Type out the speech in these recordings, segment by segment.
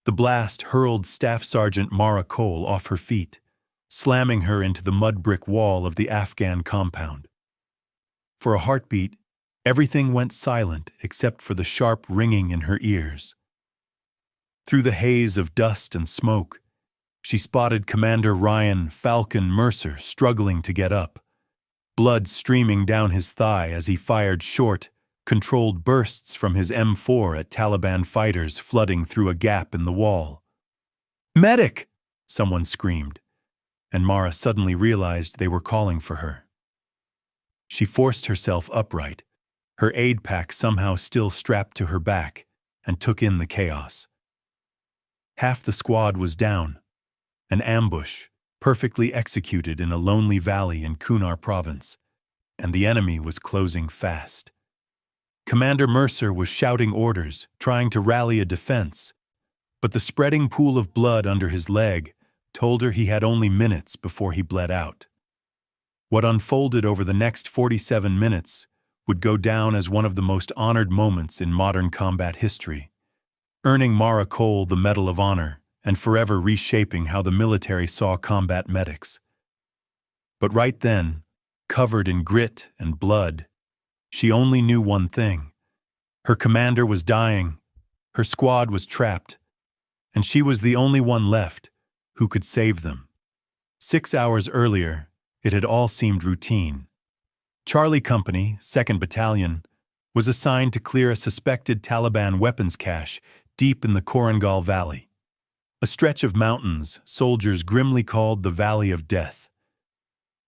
The blast hurled Staff Sergeant Mara Cole off her feet, slamming her into the mud brick wall of the Afghan compound. For a heartbeat, everything went silent except for the sharp ringing in her ears. Through the haze of dust and smoke, she spotted Commander Ryan "Falcon" Mercer struggling to get up, blood streaming down his thigh as he fired short, controlled bursts from his M4 at Taliban fighters flooding through a gap in the wall. "Medic!" someone screamed, and Mara suddenly realized they were calling for her. She forced herself upright, her aid pack somehow still strapped to her back, and took in the chaos. Half the squad was down, an ambush, perfectly executed in a lonely valley in Kunar province, and the enemy was closing fast. Commander Mercer was shouting orders, trying to rally a defense, but the spreading pool of blood under his leg told her he had only minutes before he bled out. What unfolded over the next 47 minutes would go down as one of the most honored moments in modern combat history, earning Mara Cole the Medal of Honor and forever reshaping how the military saw combat medics. But right then, covered in grit and blood, she only knew one thing. Her commander was dying, her squad was trapped, and she was the only one left who could save them. 6 hours earlier, it had all seemed routine. Charlie Company, 2nd Battalion, was assigned to clear a suspected Taliban weapons cache deep in the Korangal Valley, a stretch of mountains soldiers grimly called the Valley of Death.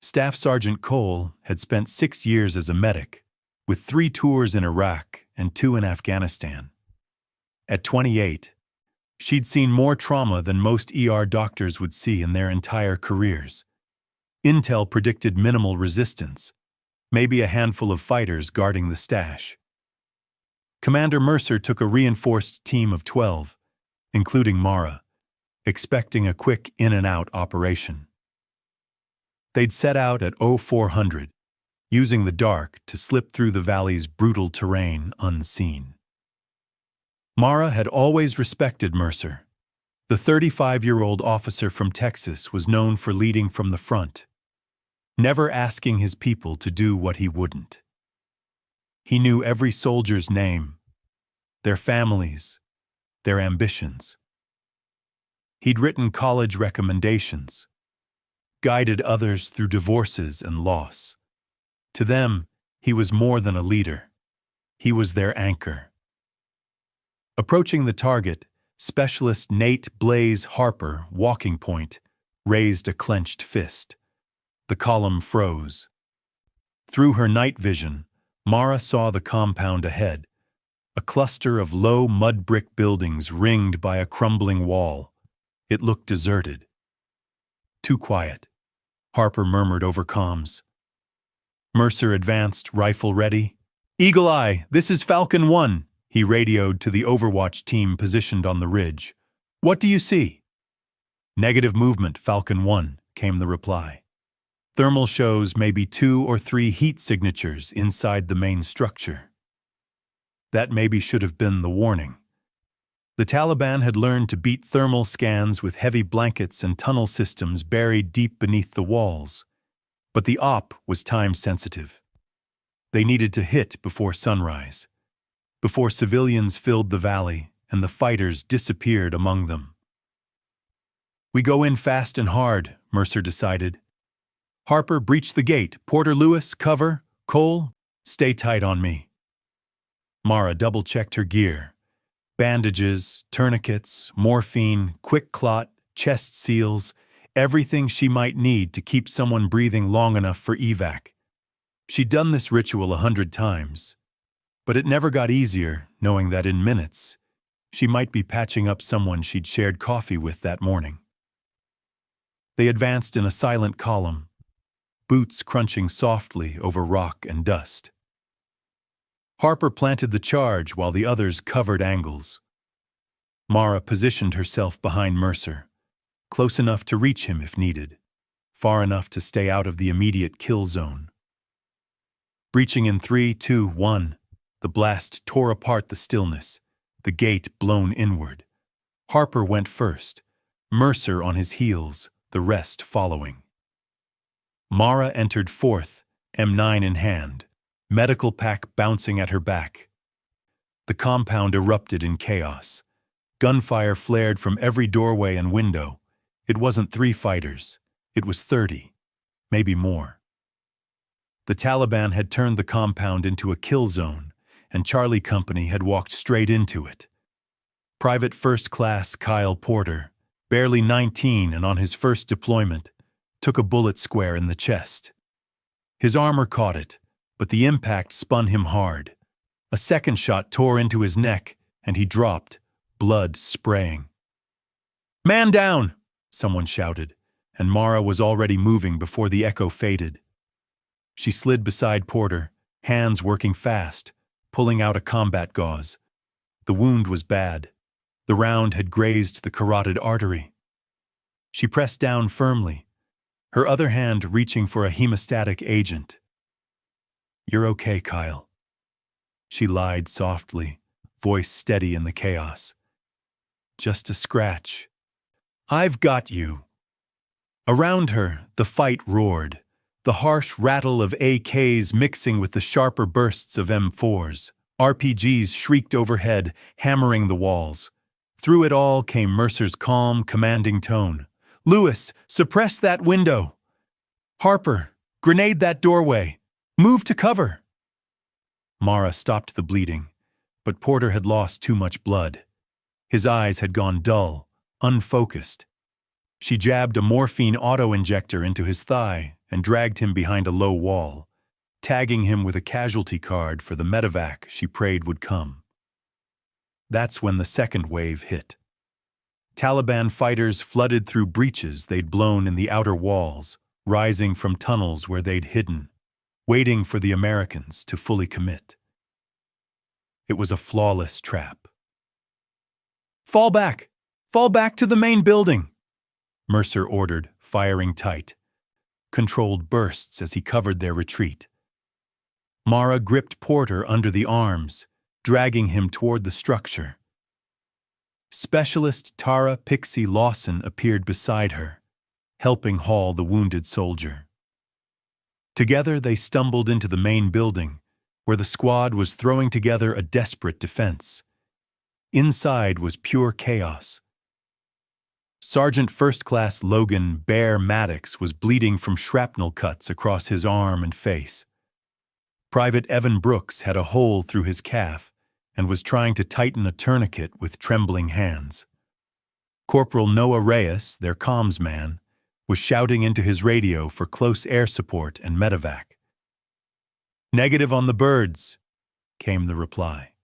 Staff Sergeant Cole had spent 6 years as a medic, with 3 tours in Iraq and 2 in Afghanistan. At 28, she'd seen more trauma than most ER doctors would see in their entire careers. Intel predicted minimal resistance, maybe a handful of fighters guarding the stash. Commander Mercer took a reinforced team of 12, including Mara, expecting a quick in-and-out operation. They'd set out at 0400, using the dark to slip through the valley's brutal terrain unseen. Mara had always respected Mercer. The 35-year-old officer from Texas was known for leading from the front, never asking his people to do what he wouldn't. He knew every soldier's name, their families, their ambitions. He'd written college recommendations, guided others through divorces and loss. To them, he was more than a leader. He was their anchor. Approaching the target, Specialist Nate Blaze Harper, Walking Point, raised a clenched fist. The column froze. Through her night vision, Mara saw the compound ahead, a cluster of low mud brick buildings ringed by a crumbling wall. It looked deserted. "Too quiet," Harper murmured over comms. Mercer advanced, rifle ready. "Eagle Eye, this is Falcon 1, he radioed to the Overwatch team positioned on the ridge. "What do you see?" "Negative movement, Falcon 1, came the reply. "Thermal shows maybe 2 or 3 heat signatures inside the main structure." That maybe should have been the warning. The Taliban had learned to beat thermal scans with heavy blankets and tunnel systems buried deep beneath the walls. But the op was time-sensitive. They needed to hit before sunrise, before civilians filled the valley and the fighters disappeared among them. "We go in fast and hard," Mercer decided. "Harper, breach the gate. Porter Lewis, cover. Cole, stay tight on me." Mara double-checked her gear. Bandages, tourniquets, morphine, quick clot, chest seals, everything she might need to keep someone breathing long enough for evac. She'd done this ritual 100 times, but it never got easier knowing that in minutes, she might be patching up someone she'd shared coffee with that morning. They advanced in a silent column, boots crunching softly over rock and dust. Harper planted the charge while the others covered angles. Mara positioned herself behind Mercer, close enough to reach him if needed, far enough to stay out of the immediate kill zone. Breaching in 3, 2, 1, the blast tore apart the stillness, the gate blown inward. Harper went first, Mercer on his heels, the rest following. Mara entered fourth, M9 in hand, medical pack bouncing at her back. The compound erupted in chaos. Gunfire flared from every doorway and window. It wasn't 3 fighters. It was 30, maybe more. The Taliban had turned the compound into a kill zone, and Charlie Company had walked straight into it. Private First Class Kyle Porter, barely 19 and on his first deployment, took a bullet square in the chest. His armor caught it, but the impact spun him hard. A second shot tore into his neck, and he dropped, blood spraying. "Man down!" someone shouted, and Mara was already moving before the echo faded. She slid beside Porter, hands working fast, pulling out a combat gauze. The wound was bad. The round had grazed the carotid artery. She pressed down firmly, her other hand reaching for a hemostatic agent. "You're okay, Kyle." She lied softly, voice steady in the chaos. "Just a scratch. I've got you." Around her, the fight roared, the harsh rattle of AKs mixing with the sharper bursts of M4s. RPGs shrieked overhead, hammering the walls. Through it all came Mercer's calm, commanding tone. "Lewis, suppress that window. Harper, grenade that doorway. Move to cover." Mara stopped the bleeding, but Porter had lost too much blood. His eyes had gone dull, unfocused. She jabbed a morphine auto-injector into his thigh and dragged him behind a low wall, tagging him with a casualty card for the medevac she prayed would come. That's when the second wave hit. Taliban fighters flooded through breaches they'd blown in the outer walls, rising from tunnels where they'd hidden, waiting for the Americans to fully commit. It was a flawless trap. "Fall back! Fall back to the main building!" Mercer ordered, firing tight. Controlled bursts as he covered their retreat. Mara gripped Porter under the arms, dragging him toward the structure. Specialist Tara Pixie Lawson appeared beside her, helping haul the wounded soldier. Together they stumbled into the main building, where the squad was throwing together a desperate defense. Inside was pure chaos. Sergeant First Class Logan Bear Maddox was bleeding from shrapnel cuts across his arm and face. Private Evan Brooks had a hole through his calf and was trying to tighten a tourniquet with trembling hands. Corporal Noah Reyes, their comms man, was shouting into his radio for close air support and medevac. "Negative on the birds," came the reply.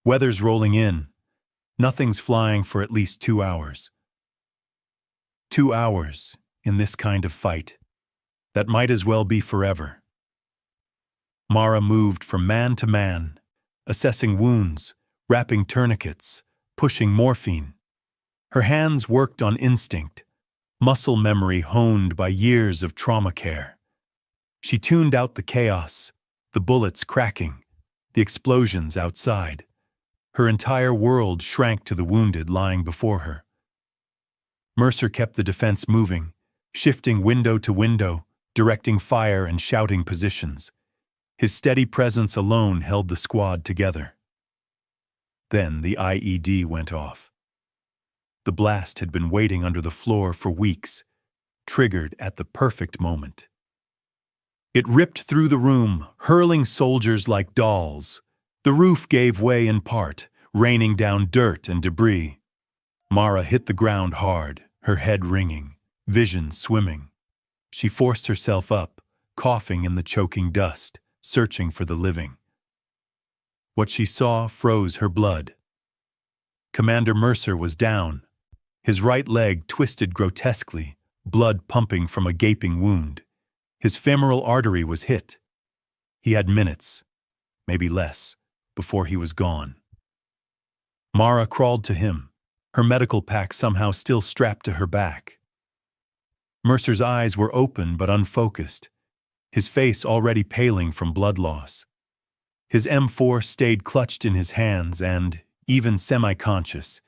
"Weather's rolling in. Nothing's flying for at least 2 hours." 2 hours in this kind of fight. That might as well be forever. Mara moved from man to man, assessing wounds, wrapping tourniquets, pushing morphine. Her hands worked on instinct, muscle memory honed by years of trauma care. She tuned out the chaos, the bullets cracking, the explosions outside. Her entire world shrank to the wounded lying before her. Mercer kept the defense moving, shifting window to window, directing fire and shouting positions. His steady presence alone held the squad together. Then the IED went off. The blast had been waiting under the floor for weeks, triggered at the perfect moment. It ripped through the room, hurling soldiers like dolls. The roof gave way in part, raining down dirt and debris. Mara hit the ground hard, her head ringing, vision swimming. She forced herself up, coughing in the choking dust, searching for the living. What she saw froze her blood. Commander Mercer was down, his right leg twisted grotesquely, blood pumping from a gaping wound. His femoral artery was hit. He had minutes, maybe less, before he was gone. Mara crawled to him, her medical pack somehow still strapped to her back. Mercer's eyes were open but unfocused, his face already paling from blood loss. His M4 stayed clutched in his hands and, even semi-conscious,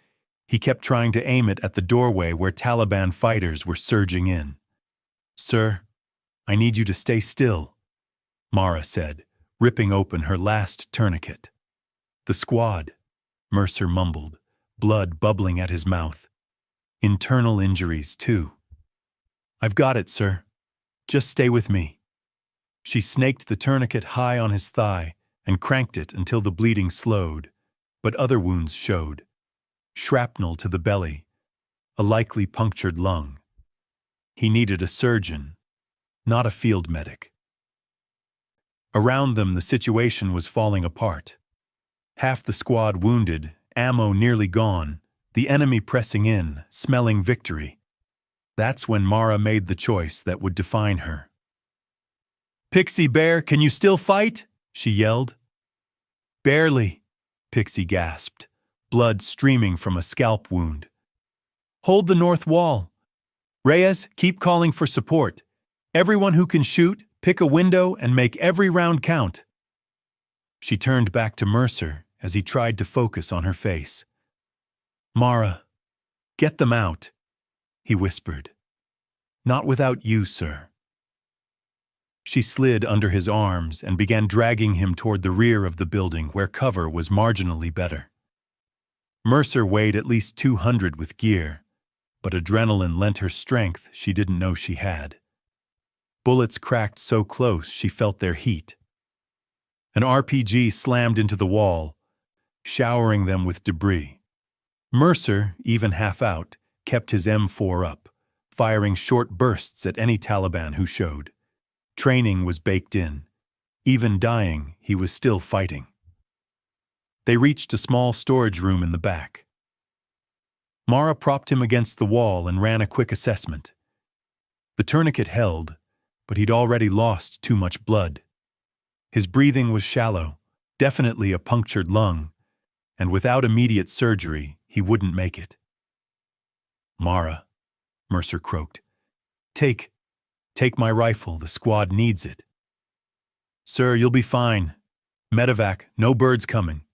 He kept trying to aim it at the doorway where Taliban fighters were surging in. "Sir, I need you to stay still," Mara said, ripping open her last tourniquet. "The squad," Mercer mumbled, blood bubbling at his mouth. "Internal injuries, too." "I've got it, sir. Just stay with me." She snaked the tourniquet high on his thigh and cranked it until the bleeding slowed, but other wounds showed. Shrapnel to the belly, a likely punctured lung. He needed a surgeon, not a field medic. Around them, the situation was falling apart. Half the squad wounded, ammo nearly gone, the enemy pressing in, smelling victory. That's when Mara made the choice that would define her. "Pixie Bear, can you still fight?" she yelled. "Barely," Pixie gasped, blood streaming from a scalp wound. "Hold the north wall. Reyes, keep calling for support. Everyone who can shoot, pick a window and make every round count." She turned back to Mercer as he tried to focus on her face. "Mara, get them out," he whispered. "Not without you, sir." She slid under his arms and began dragging him toward the rear of the building where cover was marginally better. Mercer weighed at least 200 with gear, but adrenaline lent her strength she didn't know she had. Bullets cracked so close she felt their heat. An RPG slammed into the wall, showering them with debris. Mercer, even half out, kept his M4 up, firing short bursts at any Taliban who showed. Training was baked in. Even dying, he was still fighting. They reached a small storage room in the back. Mara propped him against the wall and ran a quick assessment. The tourniquet held, but he'd already lost too much blood. His breathing was shallow, definitely a punctured lung, and without immediate surgery, he wouldn't make it. "Mara," Mercer croaked. Take my rifle, the squad needs it." "Sir, you'll be fine. Medevac, no birds coming."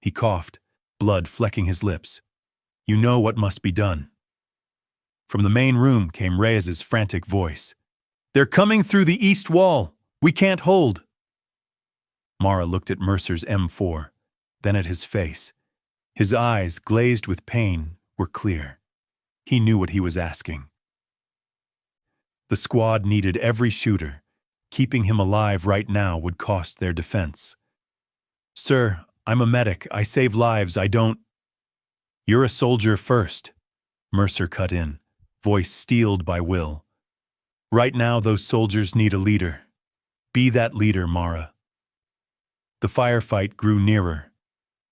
He coughed, blood flecking his lips. "You know what must be done." From the main room came Reyes's frantic voice. "They're coming through the east wall. We can't hold." Mara looked at Mercer's M4, then at his face. His eyes, glazed with pain, were clear. He knew what he was asking. The squad needed every shooter. Keeping him alive right now would cost their defense. "Sir, I'm a medic. I save lives. I don't—" "You're a soldier first," Mercer cut in, voice steeled by will. "Right now, those soldiers need a leader. Be that leader, Mara." The firefight grew nearer.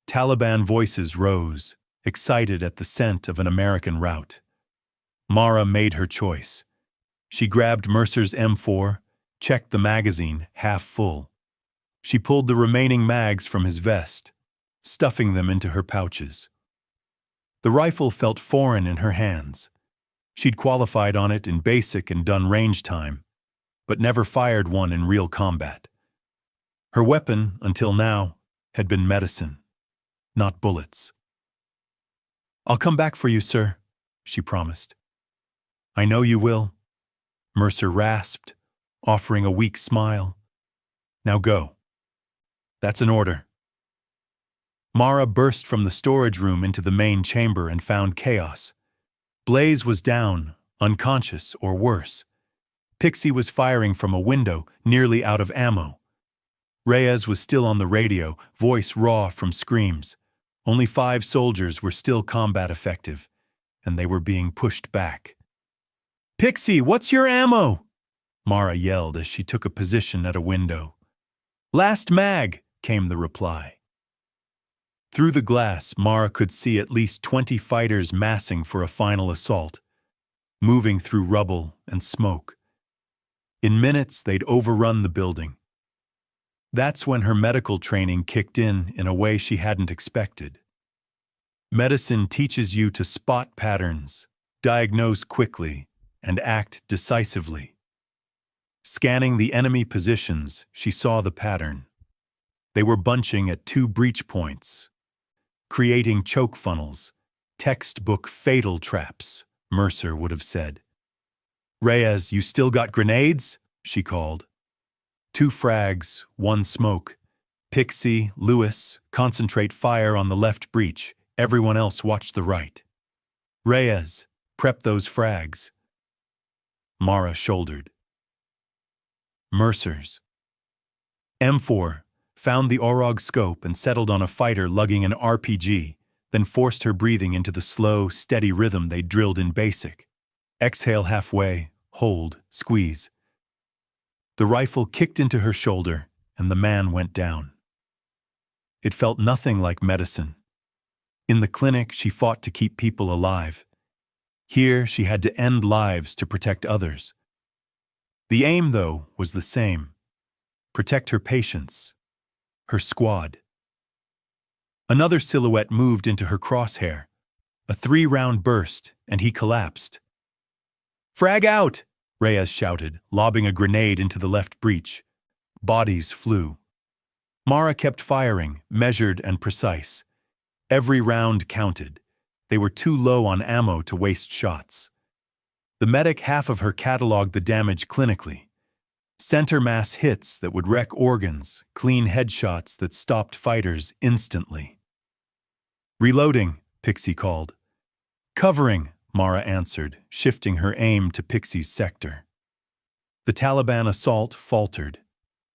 Taliban voices rose, excited at the scent of an American rout. Mara made her choice. She grabbed Mercer's M4, checked the magazine, half full. She pulled the remaining mags from his vest, stuffing them into her pouches. The rifle felt foreign in her hands. She'd qualified on it in basic and done range time, but never fired one in real combat. Her weapon, until now, had been medicine, not bullets. "I'll come back for you, sir," she promised. "I know you will," Mercer rasped, offering a weak smile. "Now go." "That's an order." Mara burst from the storage room into the main chamber and found chaos. Blaze was down, unconscious or worse. Pixie was firing from a window, nearly out of ammo. Reyes was still on the radio, voice raw from screams. Only 5 soldiers were still combat effective, and they were being pushed back. "Pixie, what's your ammo?" Mara yelled as she took a position at a window. "Last mag," came the reply. Through the glass, Mara could see at least 20 fighters massing for a final assault, moving through rubble and smoke. In minutes, they'd overrun the building. That's when her medical training kicked in a way she hadn't expected. Medicine teaches you to spot patterns, diagnose quickly, and act decisively. Scanning the enemy positions, she saw the pattern. They were bunching at 2 breach points, creating choke funnels, Textbook fatal traps, Mercer would have said. Reyes, you still got grenades? She called. 2 frags, 1 smoke. Pixie, Lewis, concentrate fire on the left breach. Everyone else watch the right. Reyes, prep those frags. Mara shouldered. Mercer's. M4 found the Orog scope and settled on a fighter lugging an RPG, then forced her breathing into the slow, steady rhythm they drilled in basic. Exhale halfway, hold, squeeze. The rifle kicked into her shoulder, and the man went down. It felt nothing like medicine. In the clinic, she fought to keep people alive. Here, she had to end lives to protect others. The aim, though, was the same. Protect her patients, her squad. Another silhouette moved into her crosshair. A 3-round burst, and he collapsed. "Frag out!" Reyes shouted, lobbing a grenade into the left breach. Bodies flew. Mara kept firing, measured and precise. Every round counted. They were too low on ammo to waste shots. The medic half of her cataloged the damage clinically. Center mass hits that would wreck organs, clean headshots that stopped fighters instantly. "Reloading," Pixie called. "Covering," Mara answered, shifting her aim to Pixie's sector. The Taliban assault faltered.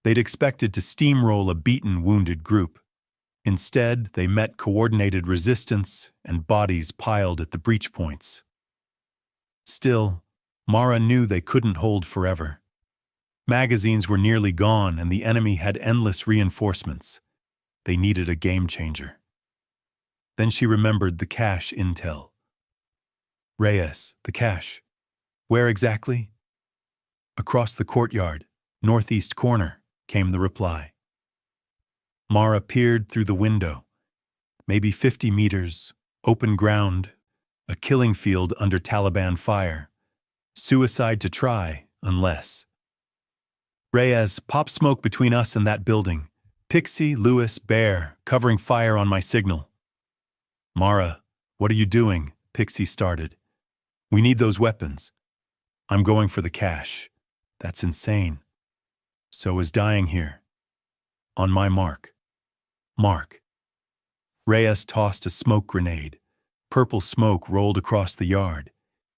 They'd expected to steamroll a beaten, wounded group. Instead, they met coordinated resistance and bodies piled at the breach points. Still, Mara knew they couldn't hold forever. Magazines were nearly gone and the enemy had endless reinforcements. They needed a game changer. Then she remembered the cache intel. "Reyes, the cache. Where exactly?" "Across the courtyard, northeast corner," came the reply. Mara peered through the window. Maybe 50 meters, open ground, a killing field under Taliban fire. Suicide to try, unless. "Reyes, pop smoke between us and that building. Pixie, Lewis, Bear, covering fire on my signal." "Mara, what are you doing?" Pixie started. "We need those weapons." "I'm going for the cache." "That's insane." "So is dying here." "On my mark." "Mark." Reyes tossed a smoke grenade. Purple smoke rolled across the yard.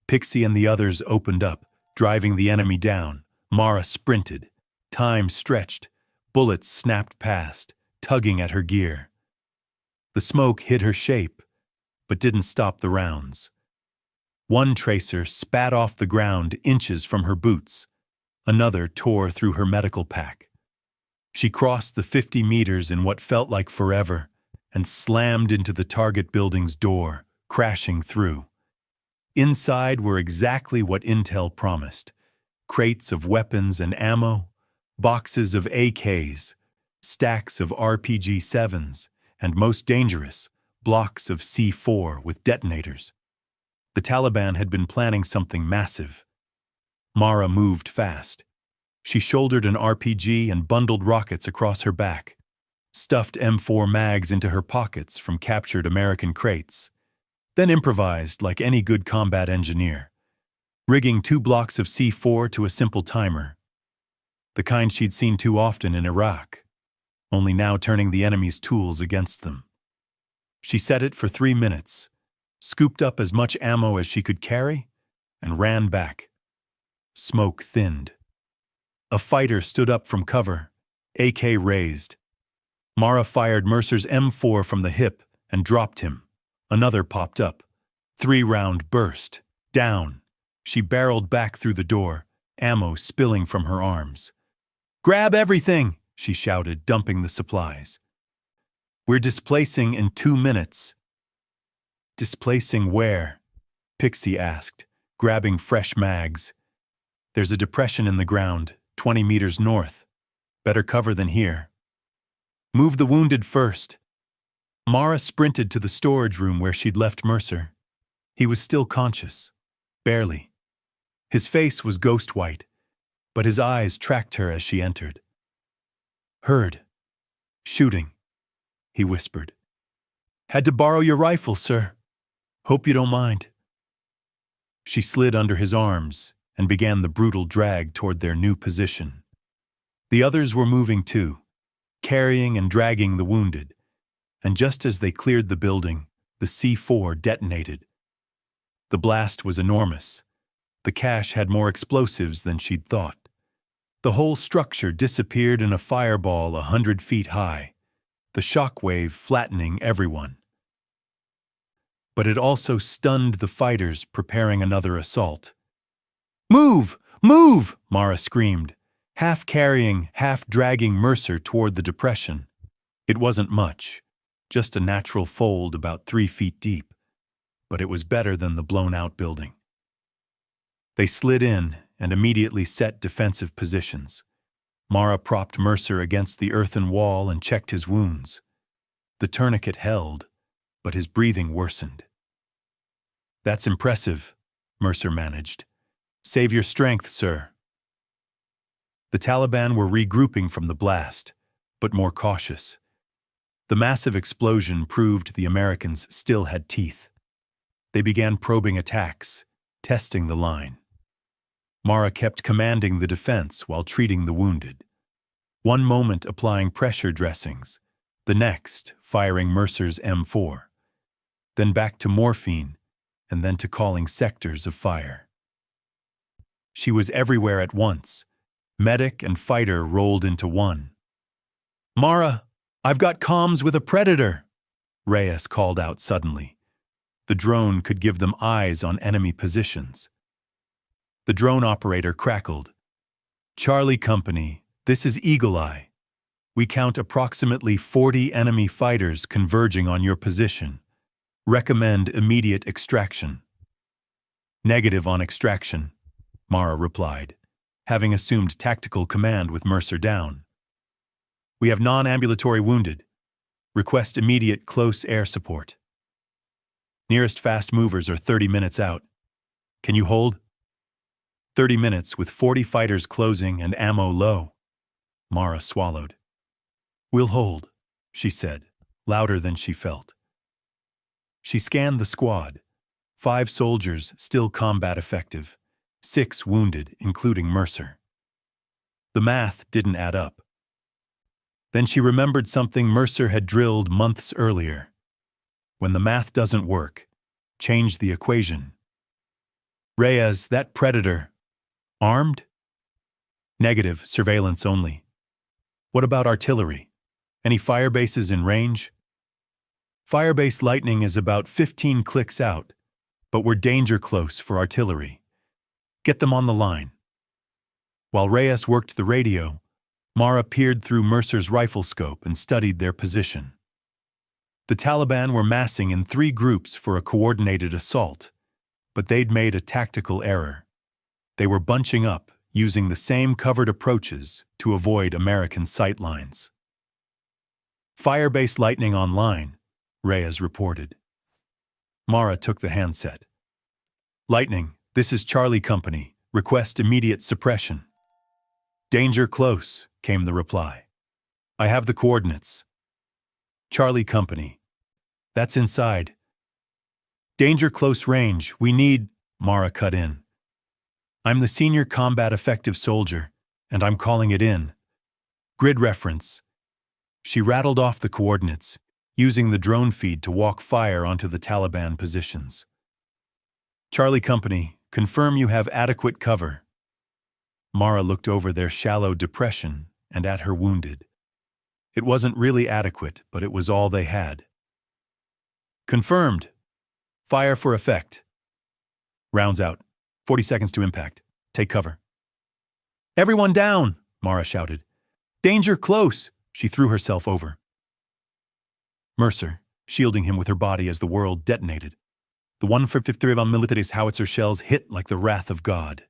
Pixie and the others opened up, driving the enemy down. Mara sprinted. Time stretched. Bullets snapped past, tugging at her gear. The smoke hid her shape, but didn't stop the rounds. One tracer spat off the ground inches from her boots. Another tore through her medical pack. She crossed the 50 meters in what felt like forever and slammed into the target building's door, crashing through. Inside were exactly what intel promised: crates of weapons and ammo, boxes of AKs, stacks of RPG-7s, and most dangerous, blocks of C4 with detonators. The Taliban had been planning something massive. Mara moved fast. She shouldered an RPG and bundled rockets across her back, stuffed M4 mags into her pockets from captured American crates, then improvised like any good combat engineer, rigging 2 blocks of C4 to a simple timer, the kind she'd seen too often in Iraq, only now turning the enemy's tools against them. She set it for 3 minutes, scooped up as much ammo as she could carry, and ran back. Smoke thinned. A fighter stood up from cover, AK raised. Mara fired Mercer's M4 from the hip and dropped him. Another popped up. 3-round burst. Down. She barreled back through the door, ammo spilling from her arms. "Grab everything!" she shouted, dumping the supplies. "We're displacing in 2 minutes." "Displacing where?" Pixie asked, grabbing fresh mags. "There's a depression in the ground, 20 meters north. Better cover than here." "Move the wounded first." Mara sprinted to the storage room where she'd left Mercer. He was still conscious. Barely. His face was ghost white, but his eyes tracked her as she entered. "Heard. Shooting," he whispered. "Had to borrow your rifle, sir." Hope you don't mind. She slid under his arms and began the brutal drag toward their new position. The others were moving too, carrying and dragging the wounded, and just as they cleared the building, the C4 detonated. The blast was enormous. The cache had more explosives than she'd thought. The whole structure disappeared in a fireball 100 feet high, the shockwave flattening everyone. But it also stunned the fighters preparing another assault. "Move! Move!" Mara screamed, half carrying, half dragging Mercer toward the depression. It wasn't much, just a natural fold about 3 feet deep, but it was better than the blown-out building. They slid in and immediately set defensive positions. Mara propped Mercer against the earthen wall and checked his wounds. The tourniquet held, but his breathing worsened. "That's impressive," Mercer managed. "Save your strength, sir." The Taliban were regrouping from the blast, but more cautious. The massive explosion proved the Americans still had teeth. They began probing attacks, testing the line. Mara kept commanding the defense while treating the wounded. One moment applying pressure dressings, the next firing Mercer's M4. Then back to morphine, and then to calling sectors of fire. She was everywhere at once. Medic and fighter rolled into one. "Mara, I've got comms with a predator," Reyes called out suddenly. The drone could give them eyes on enemy positions. The drone operator crackled. "Charlie Company, this is Eagle Eye. We count approximately 40 enemy fighters converging on your position. Recommend immediate extraction." "Negative on extraction," Mara replied, having assumed tactical command with Mercer down. "We have non-ambulatory wounded. Request immediate close air support. Nearest fast movers are 30 minutes out. Can you hold?" 30 minutes with 40 fighters closing and ammo low. Mara swallowed. "We'll hold," she said, louder than she felt. She scanned the squad. 5 soldiers still combat effective, 6 wounded, including Mercer. The math didn't add up. Then she remembered something Mercer had drilled months earlier. When the math doesn't work, change the equation. "Reyes, that predator. Armed?" "Negative, surveillance only." "What about artillery? Any fire bases in range?" "Firebase Lightning is about 15 clicks out, but we're danger close for artillery. Get them on the line." While Reyes worked the radio, Mara peered through Mercer's rifle scope and studied their position. The Taliban were massing in 3 groups for a coordinated assault, but they'd made a tactical error. They were bunching up, using the same covered approaches to avoid American sight lines. "Firebase Lightning online," Reyes reported. Mara took the handset. "Lightning, this is Charlie Company. Request immediate suppression." "Danger close," came the reply. "I have the coordinates." "Charlie Company. That's inside." "Danger close range. We need—" Mara cut in. "I'm the senior combat effective soldier, and I'm calling it in. Grid reference." She rattled off the coordinates, using the drone feed to walk fire onto the Taliban positions. "Charlie Company, confirm you have adequate cover." Mara looked over their shallow depression and at her wounded. It wasn't really adequate, but it was all they had. "Confirmed. Fire for effect. Rounds out. 40 seconds to impact. Take cover." "Everyone down!" Mara shouted. "Danger close!" She threw herself over. Mercer, shielding him with her body as the world detonated. The 153 military's howitzer shells hit like the wrath of God.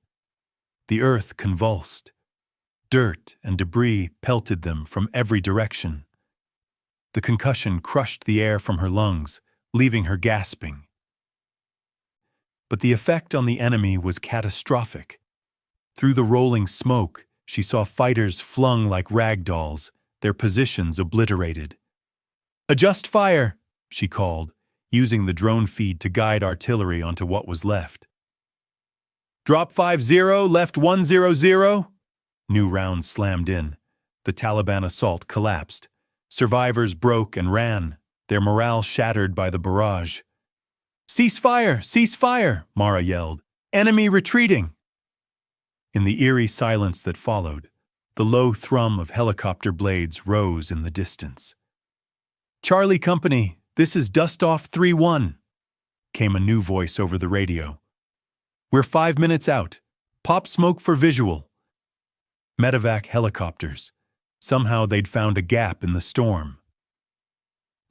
The earth convulsed. Dirt and debris pelted them from every direction. The concussion crushed the air from her lungs, leaving her gasping. But the effect on the enemy was catastrophic. Through the rolling smoke, she saw fighters flung like rag dolls, their positions obliterated. "Adjust fire," she called, using the drone feed to guide artillery onto what was left. Drop 50, left 100. New rounds slammed in. The Taliban assault collapsed. Survivors broke and ran, their morale shattered by the barrage. Cease fire! Cease fire! Mara yelled. Enemy retreating! In the eerie silence that followed, the low thrum of helicopter blades rose in the distance. Charlie Company, this is Dustoff 3-1, came a new voice over the radio. We're 5 minutes out. Pop smoke for visual. Medevac helicopters. Somehow they'd found a gap in the storm.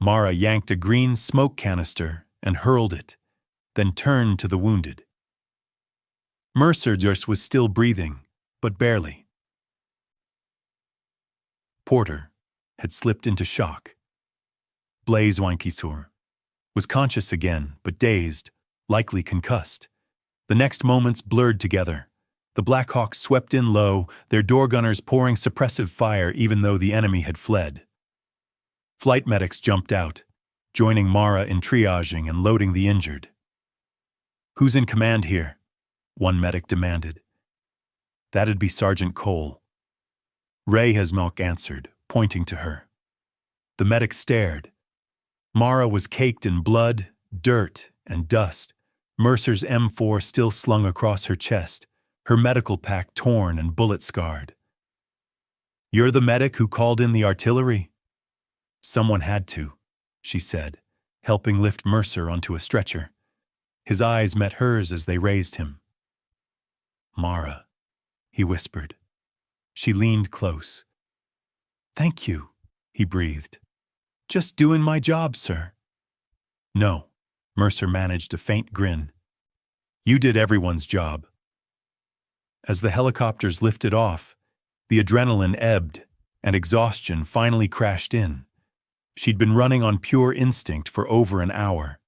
Mara yanked a green smoke canister and hurled it, then turned to the wounded. Mercer was still breathing, but barely. Porter had slipped into shock. Blaise Wankisur was conscious again, but dazed, likely concussed. The next moments blurred together. The Black Hawks swept in low, their door gunners pouring suppressive fire even though the enemy had fled. Flight medics jumped out, joining Mara in triaging and loading the injured. Who's in command here? One medic demanded. That'd be Sergeant Cole. Ray Hasmelk answered, pointing to her. The medic stared. Mara was caked in blood, dirt, and dust. Mercer's M4 still slung across her chest, her medical pack torn and bullet-scarred. You're the medic who called in the artillery? Someone had to, she said, helping lift Mercer onto a stretcher. His eyes met hers as they raised him. Mara, he whispered. She leaned close. Thank you, he breathed. Just doing my job, sir. No, Mercer managed a faint grin. You did everyone's job. As the helicopters lifted off, the adrenaline ebbed and exhaustion finally crashed in. She'd been running on pure instinct for over an hour.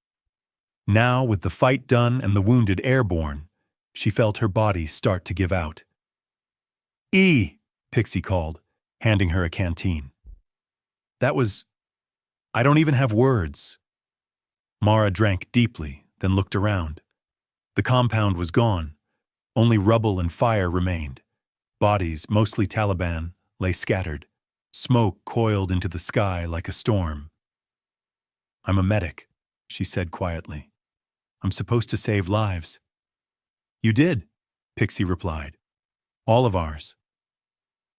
Now, with the fight done and the wounded airborne, she felt her body start to give out. Pixie called, handing her a canteen. That was... I don't even have words. Mara drank deeply, then looked around. The compound was gone. Only rubble and fire remained. Bodies, mostly Taliban, lay scattered. Smoke coiled into the sky like a storm. I'm a medic, she said quietly. I'm supposed to save lives. You did, Pixie replied. All of ours.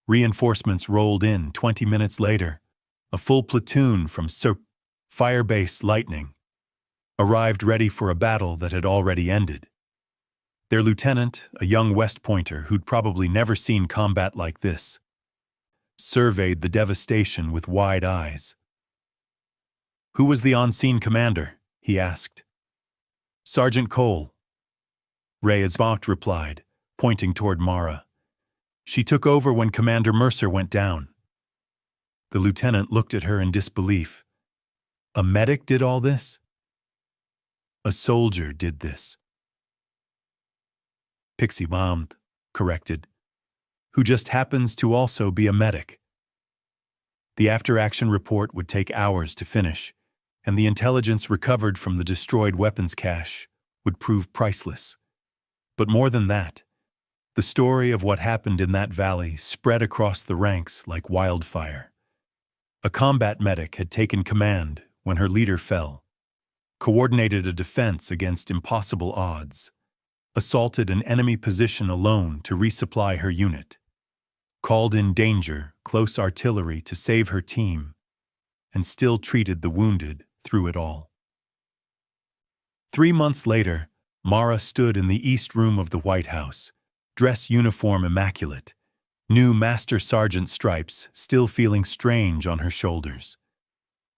Reinforcements rolled in 20 minutes later. A full platoon from Firebase Lightning arrived ready for a battle that had already ended. Their lieutenant, a young West Pointer who'd probably never seen combat like this, surveyed the devastation with wide eyes. Who was the on-scene commander? He asked. Sergeant Cole. Ray Hasmelk replied, pointing toward Mara. She took over when Commander Mercer went down. The lieutenant looked at her in disbelief. A medic did all this? A soldier did this. Pixie Bombed, corrected, who just happens to also be a medic. The after-action report would take hours to finish, and the intelligence recovered from the destroyed weapons cache would prove priceless. But more than that, the story of what happened in that valley spread across the ranks like wildfire. A combat medic had taken command when her leader fell, coordinated a defense against impossible odds, assaulted an enemy position alone to resupply her unit, called in danger, close artillery to save her team, and still treated the wounded through it all. 3 months later, Mara stood in the East Room of the White House, dress uniform immaculate, new Master Sergeant stripes still feeling strange on her shoulders.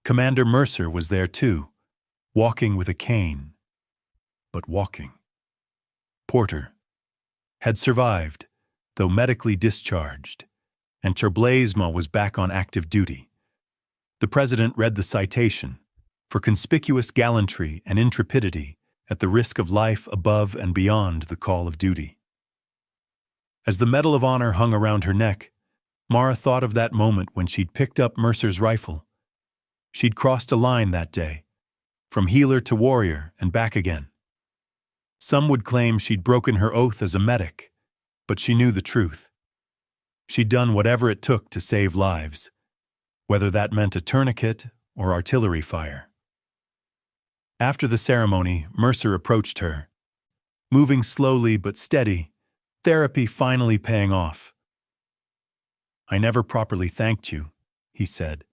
Commander Mercer was there too, walking with a cane, but walking. Porter had survived, though medically discharged, and Cherblaisma was back on active duty. The president read the citation for conspicuous gallantry and intrepidity at the risk of life above and beyond the call of duty. As the Medal of Honor hung around her neck, Mara thought of that moment when she'd picked up Mercer's rifle. She'd crossed a line that day, from healer to warrior and back again. Some would claim she'd broken her oath as a medic, but she knew the truth. She'd done whatever it took to save lives, whether that meant a tourniquet or artillery fire. After the ceremony, Mercer approached her, moving slowly but steady, therapy finally paying off. "I never properly thanked you," he said.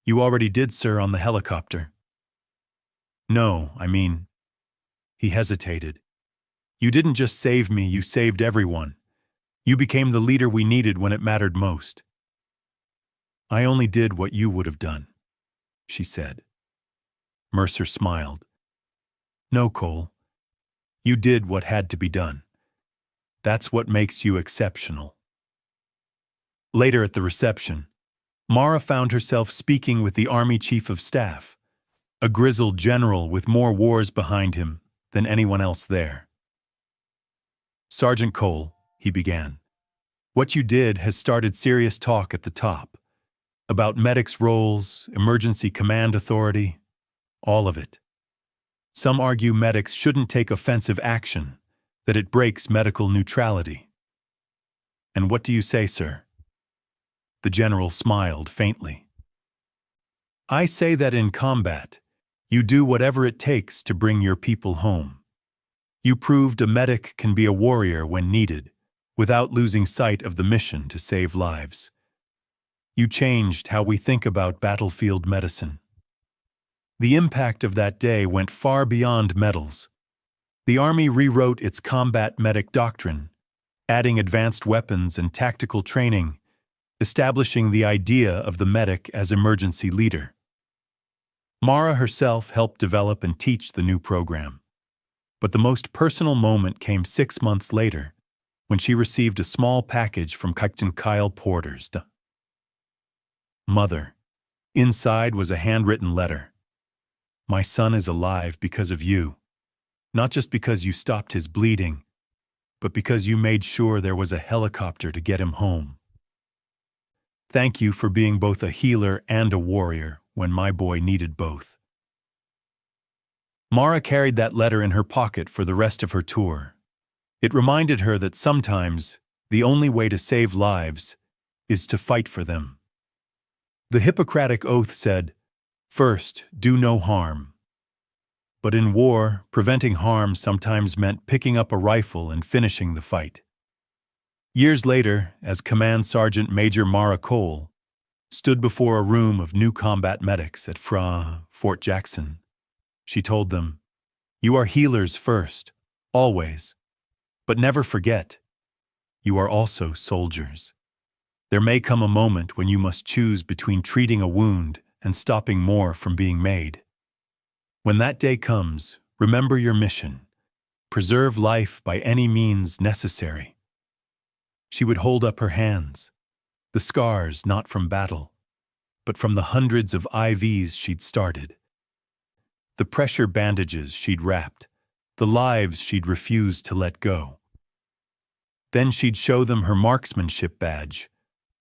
"You already did, sir, on the helicopter." "No, I mean..." He hesitated. "You didn't just save me, you saved everyone. You became the leader we needed when it mattered most." "I only did what you would have done," she said. Mercer smiled. "No, Cole. You did what had to be done. That's what makes you exceptional." Later at the reception, Mara found herself speaking with the Army Chief of Staff, a grizzled general with more wars behind him than anyone else there. "Sergeant Cole," he began, "what you did has started serious talk at the top. About medics' roles, emergency command authority, all of it. Some argue medics shouldn't take offensive action, that it breaks medical neutrality. And what do you say, sir?" The general smiled faintly. "I say that in combat, you do whatever it takes to bring your people home. You proved a medic can be a warrior when needed, without losing sight of the mission to save lives. You changed how we think about battlefield medicine. The impact of that day went far beyond medals. The Army rewrote its combat medic doctrine, adding advanced weapons and tactical training, establishing the idea of the medic as emergency leader. Mara herself helped develop and teach the new program. But the most personal moment came 6 months later, when she received a small package from Captain Kyle Porter's. "Mother." Inside was a handwritten letter. "My son is alive because of you. Not just because you stopped his bleeding, but because you made sure there was a helicopter to get him home. Thank you for being both a healer and a warrior when my boy needed both." Mara carried that letter in her pocket for the rest of her tour. It reminded her that sometimes the only way to save lives is to fight for them. The Hippocratic Oath said, "First, do no harm." But in war, preventing harm sometimes meant picking up a rifle and finishing the fight. Years later, as Command Sergeant Major Mara Cole stood before a room of new combat medics at Fort Jackson, she told them, "You are healers first, always. But never forget, you are also soldiers. There may come a moment when you must choose between treating a wound and stopping more from being made. When that day comes, remember your mission. Preserve life by any means necessary." She would hold up her hands, the scars not from battle, but from the hundreds of IVs she'd started, the pressure bandages she'd wrapped, the lives she'd refused to let go. Then she'd show them her marksmanship badge,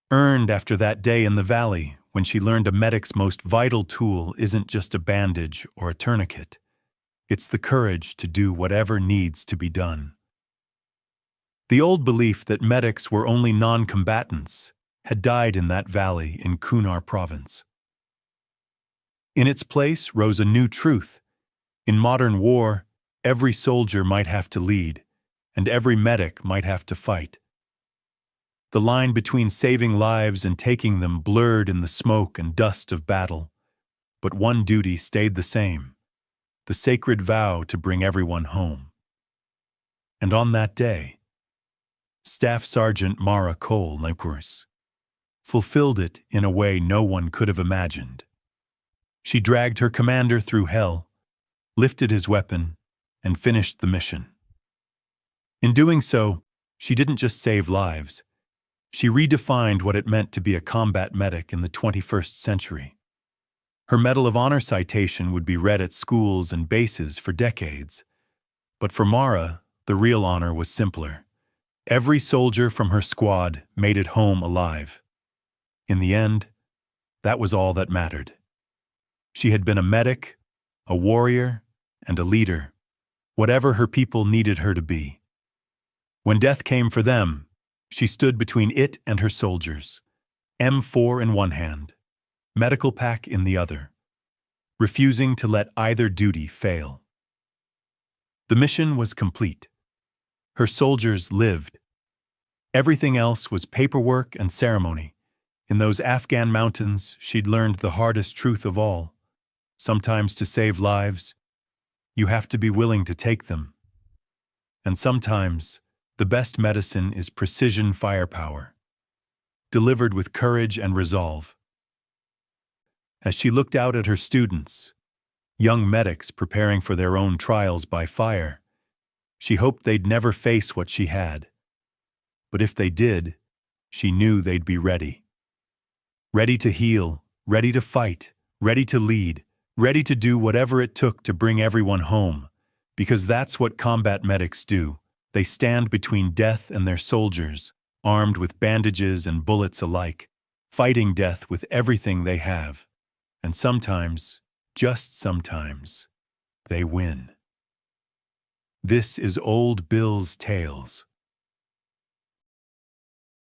earned after that day in the valley when she learned a medic's most vital tool isn't just a bandage or a tourniquet. It's the courage to do whatever needs to be done. The old belief that medics were only non-combatants had died in that valley in Kunar province. In its place rose a new truth. In modern war, every soldier might have to lead, and every medic might have to fight. The line between saving lives and taking them blurred in the smoke and dust of battle, but one duty stayed the same, the sacred vow to bring everyone home. And on that day, Staff Sergeant Mara Cole fulfilled it in a way no one could have imagined. She dragged her commander through hell, lifted his weapon, and finished the mission. In doing so, she didn't just save lives. She redefined what it meant to be a combat medic in the 21st century. Her Medal of Honor citation would be read at schools and bases for decades. But for Mara, the real honor was simpler. Every soldier from her squad made it home alive. In the end, that was all that mattered. She had been a medic, a warrior, and a leader, whatever her people needed her to be. When death came for them, she stood between it and her soldiers, M4 in one hand, medical pack in the other, refusing to let either duty fail. The mission was complete. Her soldiers lived. Everything else was paperwork and ceremony. In those Afghan mountains, she'd learned the hardest truth of all. Sometimes to save lives, you have to be willing to take them. And sometimes, the best medicine is precision firepower, delivered with courage and resolve. As she looked out at her students, young medics preparing for their own trials by fire, she hoped they'd never face what she had. But if they did, she knew they'd be ready. Ready to heal, ready to fight, ready to lead, ready to do whatever it took to bring everyone home, because that's what combat medics do. They stand between death and their soldiers, armed with bandages and bullets alike, fighting death with everything they have. And sometimes, just sometimes, they win. This is Old Bill's Tales.